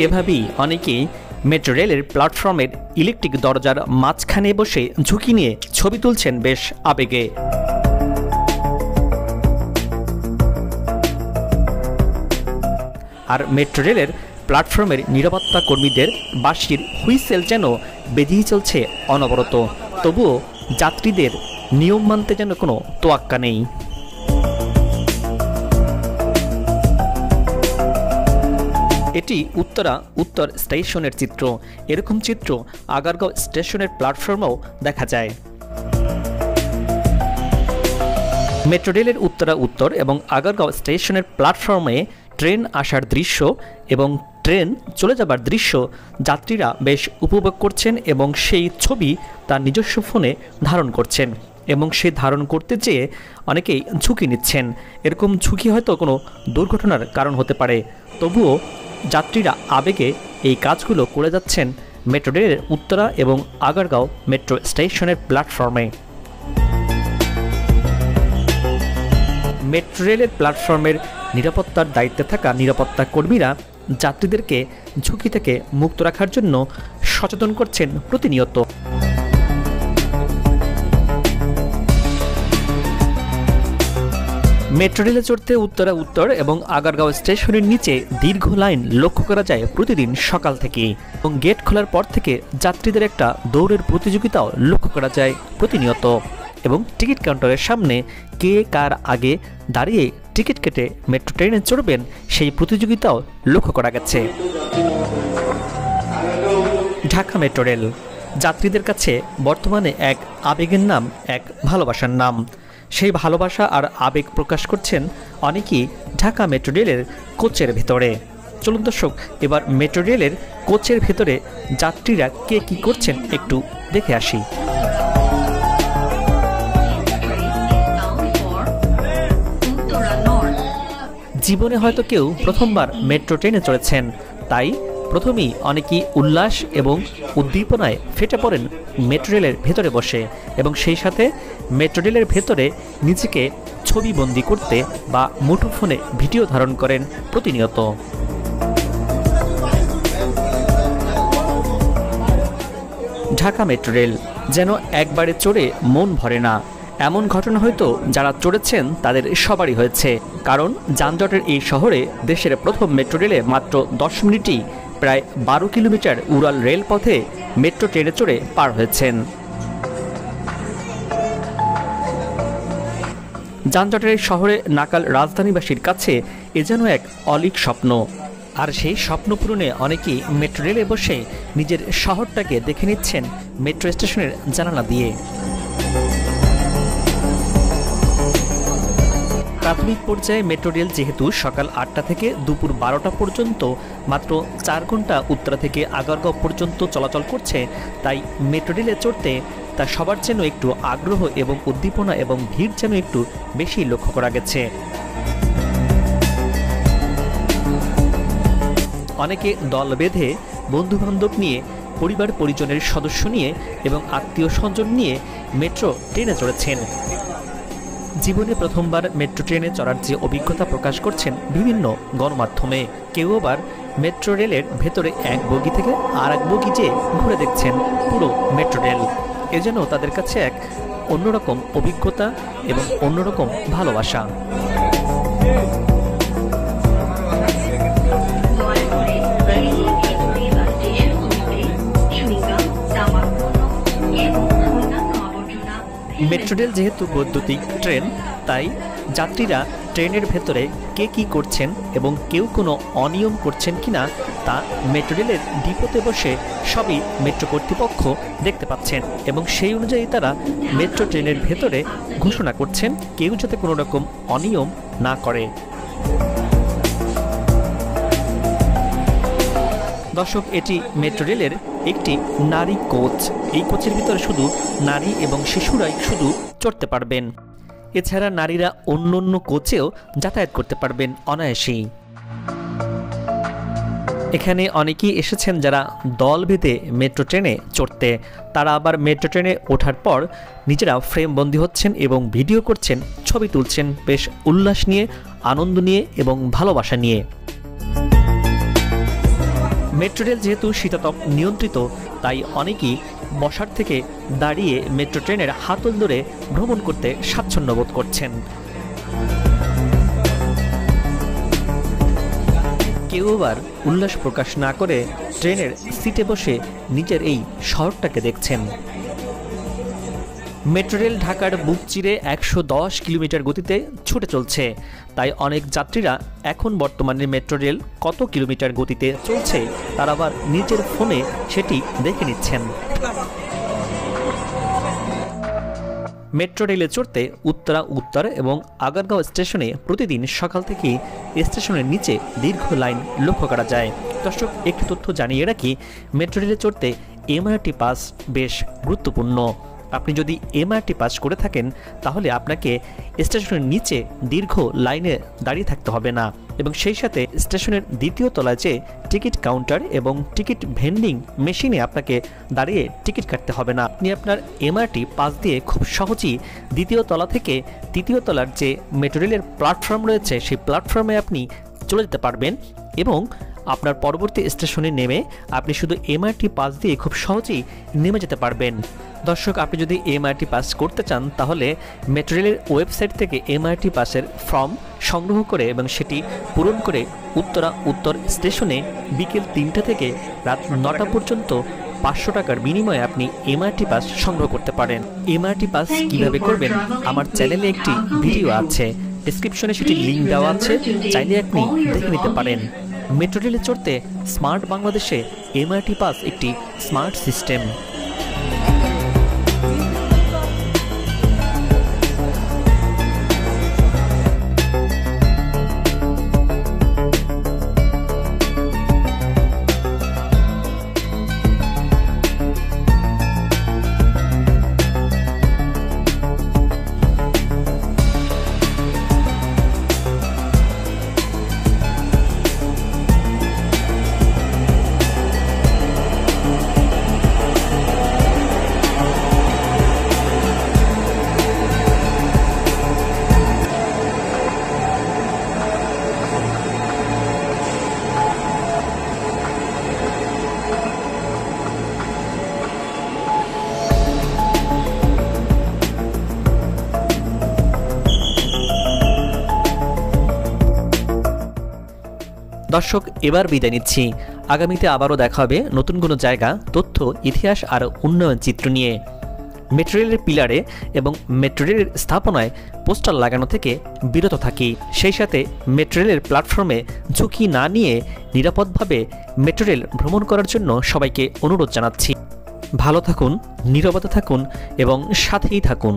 এভাবেই অনেকেই মেট্রো রেলের প্ল্যাটফর্মের ইলেকট্রিক দরজার মাঝখানে বসে ঝুঁকি নিয়ে ছবি তুলছেন বেশ আবেগে। আর মেট্রো রেলের প্ল্যাটফর্মের নিরাপত্তা কর্মীদের বাঁশির হুইসেল যেন বেজেই চলছে অনবরত, তবুও যাত্রীদের নিয়ম মানতে যেন কোনো তোয়াক্কা নেই। এটি উত্তর স্টেশনের চিত্র। এরকম চিত্র আগারগাঁও স্টেশনের প্ল্যাটফর্মেও দেখা যায়। মেট্রো রেলের উত্তর এবং আগারগাঁও স্টেশনের প্ল্যাটফর্মে ট্রেন আসার দৃশ্য এবং ট্রেন চলে যাবার দৃশ্য যাত্রীরা বেশ উপভোগ করছেন এবং সেই ছবি তার নিজস্ব ফোনে ধারণ করছেন এবং সে ধারণ করতে চেয়ে অনেকেই ঝুঁকি নিচ্ছেন। এরকম ঝুঁকি হয়তো কোনো দুর্ঘটনার কারণ হতে পারে, তবুও যাত্রীরা আবেগে এই কাজগুলো করে যাচ্ছেন মেট্রো রেলের উত্তরা এবং আগারগাঁও মেট্রো স্টেশনের প্ল্যাটফর্মে। মেট্রো রেলের প্ল্যাটফর্মের নিরাপত্তার দায়িত্বে থাকা নিরাপত্তা কর্মীরা যাত্রীদেরকে ঝুঁকি থেকে মুক্ত রাখার জন্য সচেতন করছেন প্রতিনিয়ত। মেট্রো রেলে চড়তে উত্তর এবং আগারগাঁও স্টেশনের নিচে দীর্ঘ লাইন লক্ষ্য করা যায় প্রতিদিন সকাল থেকে, এবং গেট খোলার পর থেকে যাত্রীদের একটা দৌড়ের প্রতিযোগিতাও লক্ষ্য করা যায় প্রতিনিয়ত, এবং টিকিট কাউন্টারের সামনে কে কার আগে দাঁড়িয়ে টিকিট কেটে মেট্রো ট্রেনে চড়বেন সেই প্রতিযোগিতাও লক্ষ্য করা গেছে। ঢাকা মেট্রো রেল যাত্রীদের কাছে বর্তমানে এক আবেগের নাম, এক ভালোবাসার নাম। সেই ভালোবাসা আর আবেগ প্রকাশ করছেন অনেকেই ঢাকা মেট্রো রেলের কোচের ভেতরে। চলুন দর্শক, এবার মেট্রো রেলের কোচের ভেতরে যাত্রীরা কে কি করছেন একটু দেখে আসি। জীবনে হয়তো কেউ প্রথমবার মেট্রো ট্রেনে চড়েছেন, তাই প্রথমেই অনেকেই উল্লাস এবং উদ্দীপনায় ফেটে পড়েন মেট্রো রেলের ভেতরে বসে, এবং সেই সাথে মেট্রো রেলের ভেতরে নিজেকে ছবিবন্দি করতে বা মুঠোফোনে ভিডিও ধারণ করেন প্রতিনিয়ত। ঢাকা মেট্রো রেল যেন একবারে চড়ে মন ভরে না, এমন ঘটনা হয়তো যারা চড়েছেন তাদের সবারই হয়েছে, কারণ যানজটের এই শহরে দেশের প্রথম মেট্রো রেলে মাত্র 10 মিনিটেই প্রায় 12 কিলোমিটার উড়াল রেলপথে মেট্রো ট্রেনে চড়ে পার হয়েছেন। যানজটের শহরে নাকাল রাজধানীবাসীর কাছে এ যেন এক অলীক স্বপ্ন, আর সেই স্বপ্ন পূরণে অনেকেই মেট্রো রেলে বসে নিজের শহরটাকে দেখে নিচ্ছেন মেট্রো স্টেশনের জানালা দিয়ে। প্রাথমিক পর্যায়ে মেট্রো রেল যেহেতু সকাল 8টা থেকে দুপুর 12টা পর্যন্ত মাত্র 4 ঘন্টা উত্তরা থেকে আগারগাঁও পর্যন্ত চলাচল করছে, তাই মেট্রো রেলে চড়তে তা সবার যেন একটু আগ্রহ এবং উদ্দীপনা এবং ভিড় যেন একটু বেশি লক্ষ্য করা গেছে। অনেকে দল বেঁধে বন্ধুবান্ধব নিয়ে, পরিবার পরিজনের সদস্য নিয়ে এবং আত্মীয় স্বজন নিয়ে মেট্রো ট্রেনে চড়েছেন। জীবনে প্রথমবার মেট্রো ট্রেনে চড়ার যে অভিজ্ঞতা প্রকাশ করছেন বিভিন্ন গণমাধ্যমে, কেউ আবার মেট্রো রেলের ভেতরে এক বগি থেকে আর এক বগি যে ঘুরে দেখছেন পুরো মেট্রো রেল। এ যেন তাদের কাছে এক অন্যরকম অভিজ্ঞতা এবং অন্যরকম ভালোবাসা। মেট্রো রেল যেহেতু বৈদ্যুতিক ট্রেন, তাই যাত্রীরা ট্রেনের ভেতরে কে কি করছেন এবং কেউ কোনো অনিয়ম করছেন কিনা তা মেট্রো রেলের ডিপোতে বসে সবই মেট্রো কর্তৃপক্ষ দেখতে পাচ্ছেন, এবং সেই অনুযায়ী তারা মেট্রো ট্রেনের ভেতরে ঘোষণা করছেন কেউ যাতে কোনো রকম অনিয়ম না করে। দর্শক, এটি মেট্রো রেলের একটি নারী কোচ। এই কোচের ভিতরে শুধু নারী এবং শিশুরাই শুধু চড়তে পারবেন, এছাড়া নারীরা অন্য অন্য কোচেও যাতায়াত করতে পারবেন অনায়াসেই। এখানে অনেকেই এসেছেন যারা দল বেঁধে মেট্রো ট্রেনে চড়তে, তারা আবার মেট্রো ট্রেনে ওঠার পর নিজেরা ফ্রেমবন্দি হচ্ছেন এবং ভিডিও করছেন, ছবি তুলছেন বেশ উল্লাস নিয়ে, আনন্দ নিয়ে এবং ভালোবাসা নিয়ে। মেট্রো রেল যেহেতু শীতাতপ নিয়ন্ত্রিত, তাই অনেকেই বসার থেকে দাঁড়িয়ে মেট্রো ট্রেনের হাতল ধরে ভ্রমণ করতে স্বাচ্ছন্দ্য বোধ করছেন। কেউ আবার উল্লাস প্রকাশ না করে ট্রেনের সিটে বসে নিজের এই শহরটাকে দেখছেন। মেট্রো রেল ঢাকার বুক চিরে 110 কিলোমিটার গতিতে ছুটে চলছে, তাই অনেক যাত্রীরা এখন বর্তমানে মেট্রো রেল কত কিলোমিটার গতিতে চলছে তারা আবার নিজের ফোনে সেটি দেখে নিচ্ছেন। মেট্রো রেলে চড়তে উত্তরা উত্তর এবং আগারগাঁও স্টেশনে প্রতিদিন সকাল থেকে স্টেশনের নিচে দীর্ঘ লাইন লক্ষ্য করা যায়। দর্শক, একটি তথ্য জানিয়ে রাখি, মেট্রো রেলে চড়তে এমআরটি পাস বেশ গুরুত্বপূর্ণ। আপনি যদি এমআরটি পাস করে থাকেন তাহলে আপনাকে স্টেশনের নিচে দীর্ঘ লাইনে দাঁড়িয়ে থাকতে হবে না, এবং সেই সাথে স্টেশনের দ্বিতীয় তলায় যে টিকিট কাউন্টার এবং টিকিট ভেন্ডিং মেশিনে আপনাকে দাঁড়িয়ে টিকিট কাটতে হবে না। আপনি আপনার এমআরটি পাস দিয়ে খুব সহজেই দ্বিতীয় তলা থেকে তৃতীয় তলার যে মেট্রো রেলের প্ল্যাটফর্ম রয়েছে সেই প্ল্যাটফর্মে আপনি চলে যেতে পারবেন, এবং আপনার পরবর্তী স্টেশনে নেমে আপনি শুধু এমআরটি পাস দিয়ে খুব সহজেই নেমে যেতে পারবেন। দর্শক, আপনি যদি এমআরটি পাস করতে চান তাহলে মেট্রো রেলের ওয়েবসাইট থেকে এমআরটি পাসের ফর্ম সংগ্রহ করে এবং সেটি পূরণ করে উত্তরা উত্তর স্টেশনে বিকেল 3টা থেকে রাত 9টা পর্যন্ত 500 টাকার বিনিময়ে আপনি এমআরটি পাস সংগ্রহ করতে পারেন। এমআরটি পাস কীভাবে করবেন আমার চ্যানেলে একটি ভিডিও আছে, ডেসক্রিপশনে সেটি লিঙ্ক দেওয়া আছে, চাইলে আপনি দেখে নিতে পারেন। মেট্রো রেলে চড়তে স্মার্ট বাংলাদেশে এমআরটি পাস একটি স্মার্ট সিস্টেম। দর্শক, এবার বিদায় নিচ্ছি। আগামীতে আবারও দেখা হবে নতুন কোনো জায়গা, তথ্য, ইতিহাস আর উন্নয়ন চিত্র নিয়ে। মেট্রো রেলের পিলারে এবং মেট্রো রেলের স্থাপনায় পোস্টার লাগানো থেকে বিরত থাকি। সেই সাথে মেট্রো রেলের প্ল্যাটফর্মে ঝুঁকি না নিয়ে নিরাপদভাবে মেট্রো রেল ভ্রমণ করার জন্য সবাইকে অনুরোধ জানাচ্ছি। ভালো থাকুন, নীরবতা থাকুন এবং সাথেই থাকুন।